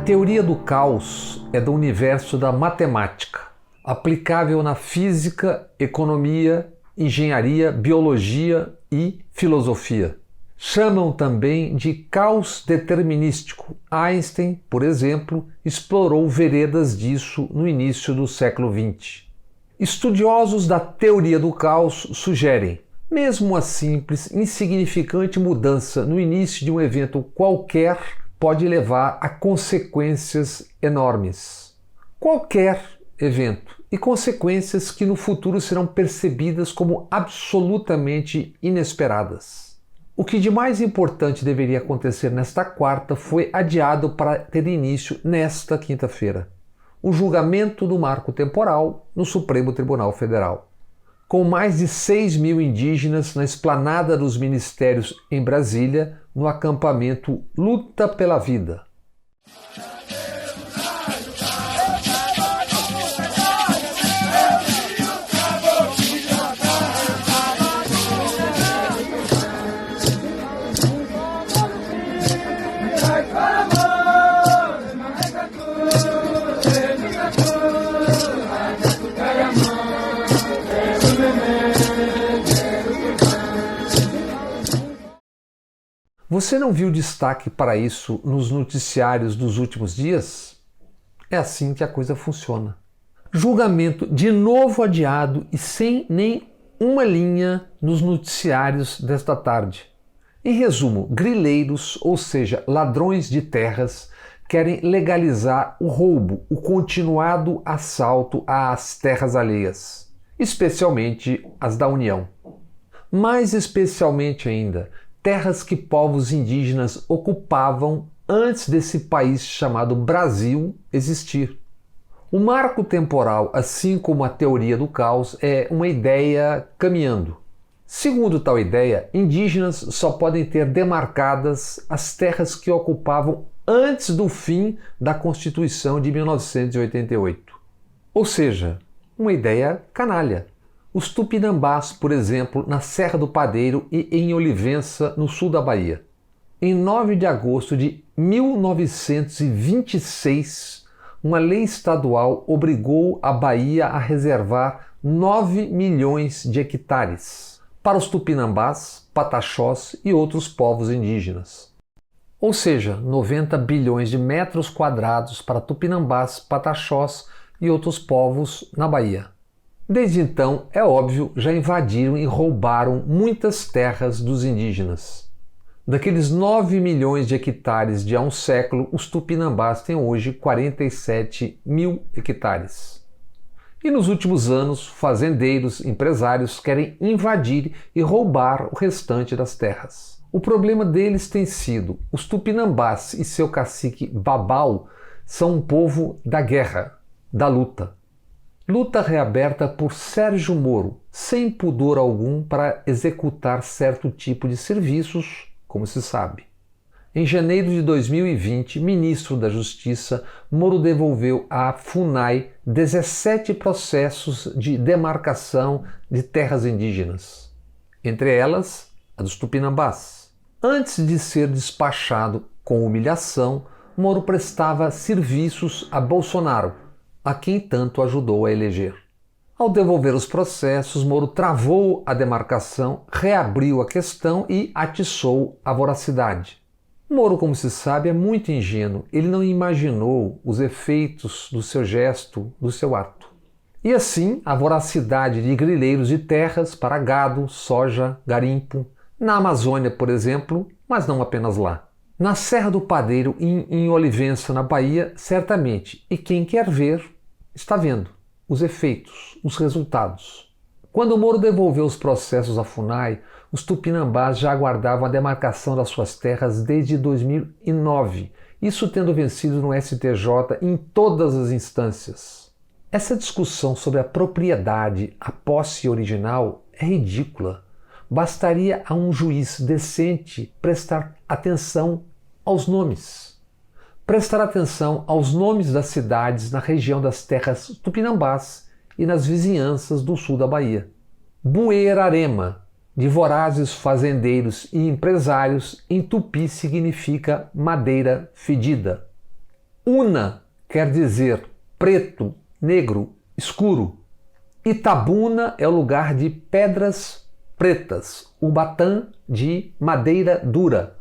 teoria do caos é do universo da matemática, aplicável na física, economia, engenharia, biologia e filosofia. Chamam também de caos determinístico. Einstein, por exemplo, explorou veredas disso no início do século XX. Estudiosos da teoria do caos sugerem, mesmo uma simples, insignificante mudança no início de um evento qualquer pode levar a consequências enormes. Qualquer evento, e consequências que no futuro serão percebidas como absolutamente inesperadas. O que de mais importante deveria acontecer nesta quarta foi adiado para ter início nesta quinta-feira. O julgamento do marco temporal no Supremo Tribunal Federal. Com mais de 6.000 indígenas na esplanada dos ministérios em Brasília, no acampamento Luta pela Vida. Você não viu destaque para isso nos noticiários dos últimos dias? É assim que a coisa funciona. Julgamento de novo adiado e sem nem uma linha nos noticiários desta tarde. Em resumo, grileiros, ou seja, ladrões de terras, querem legalizar o roubo, o continuado assalto às terras alheias, especialmente as da União. Mais especialmente ainda, terras que povos indígenas ocupavam antes desse país chamado Brasil existir. O marco temporal, assim como a teoria do caos, é uma ideia caminhando. Segundo tal ideia, indígenas só podem ter demarcadas as terras que ocupavam antes do fim da Constituição de 1988. Ou seja, uma ideia canalha. Os tupinambás, por exemplo, na Serra do Padeiro e em Olivença, no sul da Bahia. Em 9 de agosto de 1926, uma lei estadual obrigou a Bahia a reservar 9 milhões de hectares para os tupinambás, pataxós e outros povos indígenas. Ou seja, 90 bilhões de metros quadrados para tupinambás, pataxós e outros povos na Bahia. Desde então, é óbvio, já invadiram e roubaram muitas terras dos indígenas. Daqueles 9 milhões de hectares de há um século, os tupinambás têm hoje 47 mil hectares. E nos últimos anos, fazendeiros, empresários querem invadir e roubar o restante das terras. O problema deles tem sido, os tupinambás e seu cacique Babau são um povo da guerra, da luta. Luta reaberta por Sérgio Moro, sem pudor algum para executar certo tipo de serviços, como se sabe. Em janeiro de 2020, ministro da Justiça, Moro devolveu à FUNAI 17 processos de demarcação de terras indígenas, entre elas a dos tupinambás. Antes de ser despachado com humilhação, Moro prestava serviços a Bolsonaro, a quem tanto ajudou a eleger. Ao devolver os processos, Moro travou a demarcação, reabriu a questão e atiçou a voracidade. Moro, como se sabe, é muito ingênuo. Ele não imaginou os efeitos do seu gesto, do seu ato. E assim, a voracidade de grileiros de terras para gado, soja, garimpo, na Amazônia, por exemplo, mas não apenas lá. Na Serra do Padeiro e em Olivença, na Bahia, certamente. E quem quer ver, está vendo os efeitos, os resultados. Quando Moro devolveu os processos à FUNAI, os tupinambás já aguardavam a demarcação das suas terras desde 2009, isso tendo vencido no STJ em todas as instâncias. Essa discussão sobre a propriedade, a posse original, é ridícula. Bastaria a um juiz decente prestar atenção aos nomes. Prestar atenção aos nomes das cidades na região das terras tupinambás e nas vizinhanças do sul da Bahia. Buerarema, de vorazes fazendeiros e empresários, em tupi significa madeira fedida. Una quer dizer preto, negro, escuro. Itabuna é o lugar de pedras pretas. Ubatã, de madeira dura.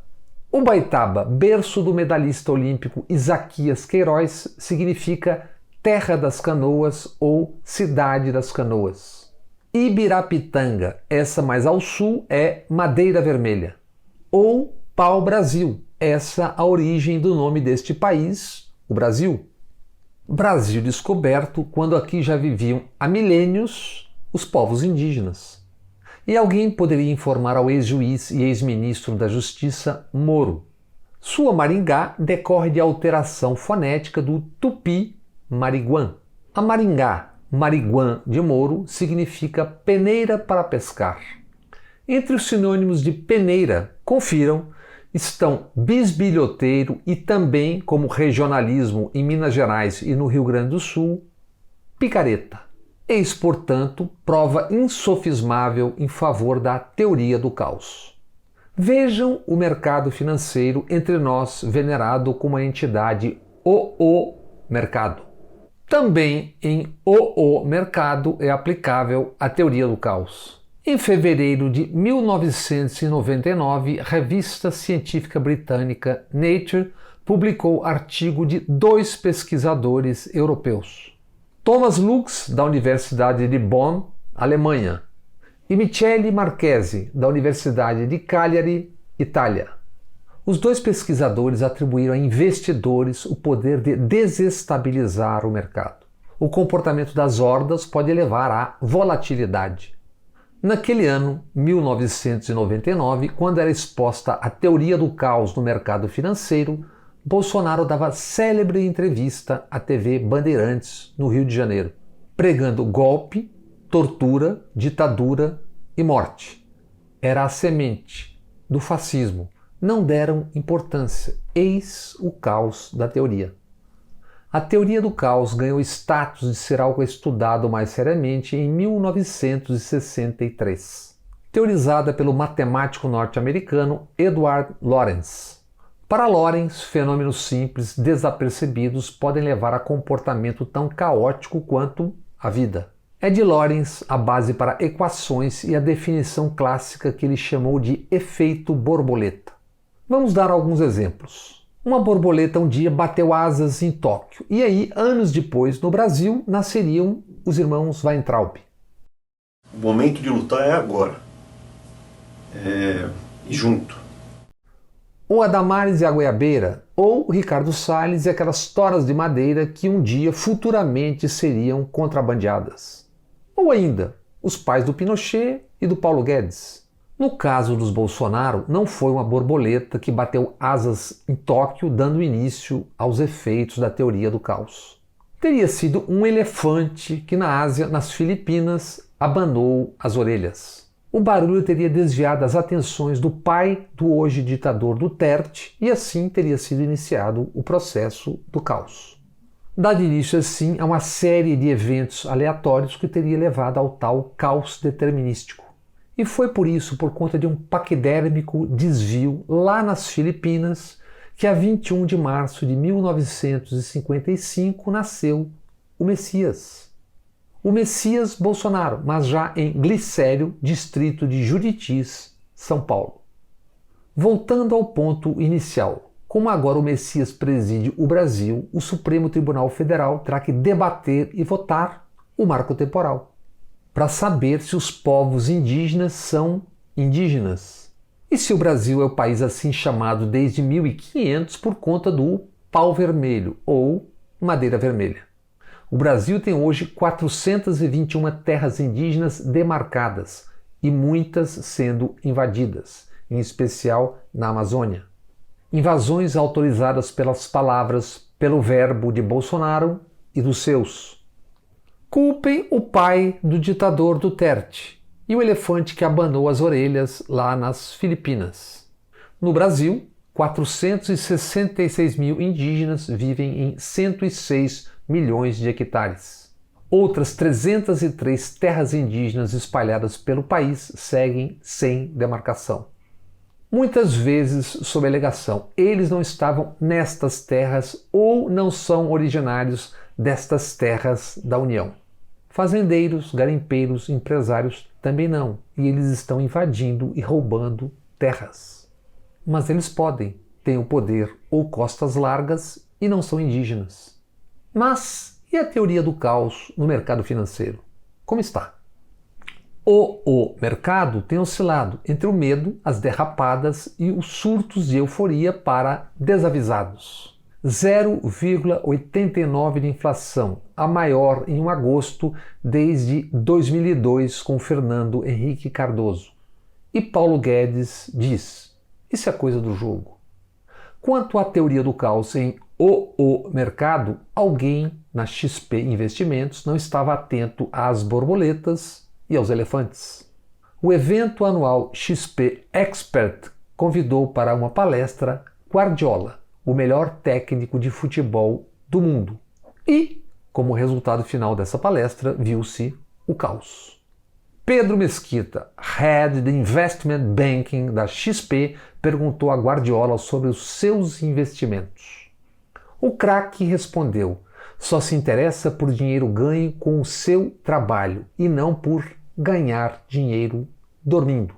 Ubaitaba, berço do medalhista olímpico Isaquias Queiroz, significa terra das canoas ou cidade das canoas. Ibirapitanga, essa mais ao sul, é Madeira Vermelha. Ou Pau-Brasil, essa a origem do nome deste país, o Brasil. Brasil descoberto quando aqui já viviam há milênios os povos indígenas. E alguém poderia informar ao ex-juiz e ex-ministro da Justiça Moro. Sua Maringá decorre de alteração fonética do tupi-mariguã. A Maringá, Mariguã de Moro, significa peneira para pescar. Entre os sinônimos de peneira, confiram, estão bisbilhoteiro e também, como regionalismo em Minas Gerais e no Rio Grande do Sul, picareta. Eis, portanto, prova insofismável em favor da teoria do caos. Vejam o mercado financeiro entre nós venerado como a entidade mercado. Também em mercado é aplicável a teoria do caos. Em fevereiro de 1999, a revista científica britânica Nature publicou artigo de 2 pesquisadores europeus. Thomas Lux, da Universidade de Bonn, Alemanha, e Michele Marchesi, da Universidade de Cagliari, Itália. Os 2 pesquisadores atribuíram a investidores o poder de desestabilizar o mercado. O comportamento das hordas pode levar à volatilidade. Naquele ano, 1999, quando era exposta a teoria do caos no mercado financeiro, Bolsonaro dava célebre entrevista à TV Bandeirantes, no Rio de Janeiro, pregando golpe, tortura, ditadura e morte. Era a semente do fascismo. Não deram importância. Eis o caos da teoria. A teoria do caos ganhou status de ser algo estudado mais seriamente em 1963, teorizada pelo matemático norte-americano Edward Lorenz. Para Lorenz, fenômenos simples, desapercebidos, podem levar a comportamento tão caótico quanto a vida. É de Lorenz a base para equações e a definição clássica que ele chamou de efeito borboleta. Vamos dar alguns exemplos. Uma borboleta um dia bateu asas em Tóquio, e aí, anos depois, no Brasil, nasceriam os irmãos Weintraub. O momento de lutar é agora. E junto. Ou a Damares e a Goiabeira, ou Ricardo Salles e aquelas toras de madeira que um dia, futuramente, seriam contrabandeadas. Ou ainda, os pais do Pinochet e do Paulo Guedes. No caso dos Bolsonaro, não foi uma borboleta que bateu asas em Tóquio, dando início aos efeitos da teoria do caos. Teria sido um elefante que na Ásia, nas Filipinas, abanou as orelhas. O barulho teria desviado as atenções do pai do hoje ditador Duterte e assim teria sido iniciado o processo do caos. Dado início assim a uma série de eventos aleatórios que teria levado ao tal caos determinístico. E foi por isso, por conta de um paquidérmico desvio lá nas Filipinas, que a 21 de março de 1955 nasceu o Messias. O Messias Bolsonaro, mas já em Glicério, distrito de Juritis, São Paulo. Voltando ao ponto inicial, como agora o Messias preside o Brasil, o Supremo Tribunal Federal terá que debater e votar o marco temporal, para saber se os povos indígenas são indígenas. E se o Brasil é o país assim chamado desde 1500 por conta do pau-vermelho ou madeira vermelha. O Brasil tem hoje 421 terras indígenas demarcadas e muitas sendo invadidas, em especial na Amazônia. Invasões autorizadas pelas palavras, pelo verbo de Bolsonaro e dos seus. Culpem o pai do ditador Duterte e o elefante que abanou as orelhas lá nas Filipinas. No Brasil, 466 mil indígenas vivem em 106 milhões de hectares. Outras 303 terras indígenas espalhadas pelo país seguem sem demarcação. muitas vezes sob a alegação: eles não estavam nestas terras ou não são originários destas terras da União. Fazendeiros, garimpeiros, empresários também não, e eles estão invadindo e roubando terras. Mas eles podem, têm o poder ou costas largas e não são indígenas. Mas e a teoria do caos no mercado financeiro? Como está? O mercado tem oscilado entre o medo, as derrapadas e os surtos de euforia para desavisados. 0,89 de inflação, a maior em um agosto desde 2002 com Fernando Henrique Cardoso. E Paulo Guedes diz: isso é coisa do jogo. Quanto à teoria do caos em o mercado, alguém na XP Investimentos não estava atento às borboletas e aos elefantes. O evento anual XP Expert convidou para uma palestra Guardiola, o melhor técnico de futebol do mundo. E, como resultado final dessa palestra, viu-se o caos. Pedro Mesquita, Head de Investment Banking da XP, perguntou a Guardiola sobre os seus investimentos. O craque respondeu: só se interessa por dinheiro ganho com o seu trabalho e não por ganhar dinheiro dormindo.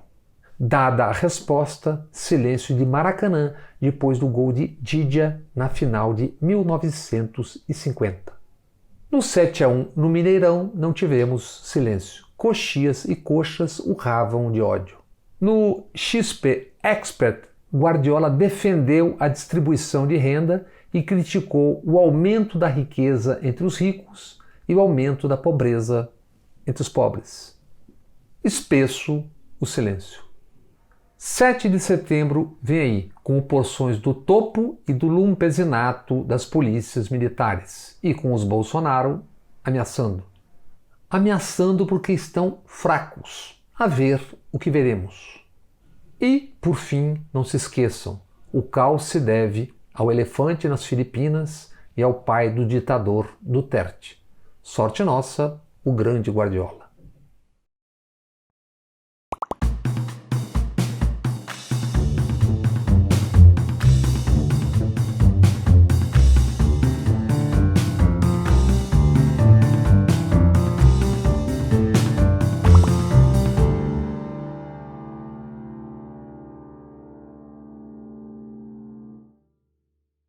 Dada a resposta, silêncio de Maracanã depois do gol de Didia na final de 1950. No 7-1 no Mineirão não tivemos silêncio. Coxias e coxas urravam de ódio. No XP Expert, Guardiola defendeu a distribuição de renda e criticou o aumento da riqueza entre os ricos e o aumento da pobreza entre os pobres. Espesso o silêncio. 7 de setembro vem aí, com porções do topo e do lumpesinato das polícias militares e com os Bolsonaro ameaçando. Ameaçando porque estão fracos. A ver o que veremos. E, por fim, não se esqueçam, o caos se deve ao elefante nas Filipinas e ao pai do ditador Duterte. Sorte nossa, o grande Guardiola.